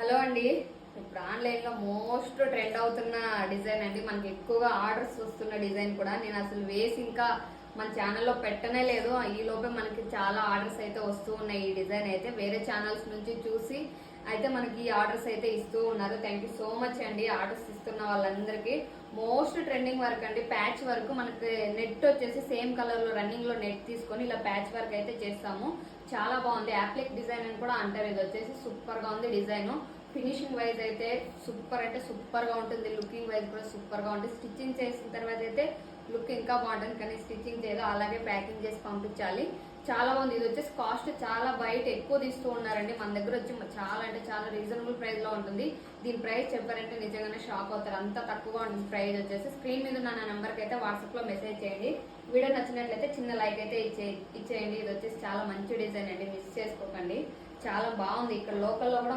Hello అండి. ఇప్పుడు ఆన్లైన్లో మోస్ట్ ట్రెండ్ అవుతున్న డిజైన్ అండి. మనకి ఎక్కువగా ఆర్డర్స్ వస్తున్న డిజైన్ కూడా. నేను అసలు వేసి ఇంకా మన ఛానల్లో పెట్టనే లేదు. ఈ లోపే మనకి చాలా ఆర్డర్స్ అయితే వస్తూ ఉన్నాయి. ఈ డిజైన్ అయితే వేరే ఛానల్స్ నుంచి చూసి అయితే మనకి ఈ ఆర్డర్స్ అయితే ఇస్తూ ఉన్నారు. థ్యాంక్ యూ సో మచ్ అండి ఆర్డర్స్ ఇస్తున్న వాళ్ళందరికీ. మోస్ట్ ట్రెండింగ్ వర్క్ అండి. ప్యాచ్ వర్క్ మనకి నెట్ వచ్చేసి సేమ్ కలర్లో రన్నింగ్లో నెట్ తీసుకొని ఇలా ప్యాచ్ వర్క్ అయితే చేస్తాము. చాలా బాగుంది. యాప్లిక్ డిజైన్ అని కూడా అంటారు. ఇది వచ్చేసి సూపర్గా ఉంది డిజైన్. ఫినిషింగ్ వైజ్ అయితే సూపర్ అంటే సూపర్గా ఉంటుంది. లుకింగ్ వైజ్ కూడా సూపర్గా ఉంటుంది. స్టిచ్చింగ్ చేసిన తర్వాత అయితే లుక్ ఇంకా బాగుంటుంది. కానీ స్టిచ్చింగ్ చేయదు, అలాగే ప్యాకింగ్ చేసి పంపించాలి. చాలా బాగుంది. ఇది వచ్చేసి కాస్ట్ చాలా బయట ఎక్కువ తీస్తూ ఉన్నారండి. మన దగ్గర వచ్చి చాలా అంటే చాలా రీజనబుల్ ప్రైస్లో ఉంటుంది. దీని ప్రైస్ చెప్పారంటే నిజంగానే షాక్ అవుతారు. అంత తక్కువగా ఉంటుంది ప్రైస్ వచ్చేసి. స్క్రీన్ మీద ఉన్న నా నెంబర్కి అయితే వాట్సాప్లో మెసేజ్ చేయండి. వీడియో నచ్చినట్లయితే చిన్న లైక్ అయితే ఇచ్చేయండి. ఇది వచ్చేసి చాలా మంచి డిజైన్ అండి, మిస్ చేసుకోకండి. చాలా బాగుంది. ఇక్కడ లోకల్లో కూడా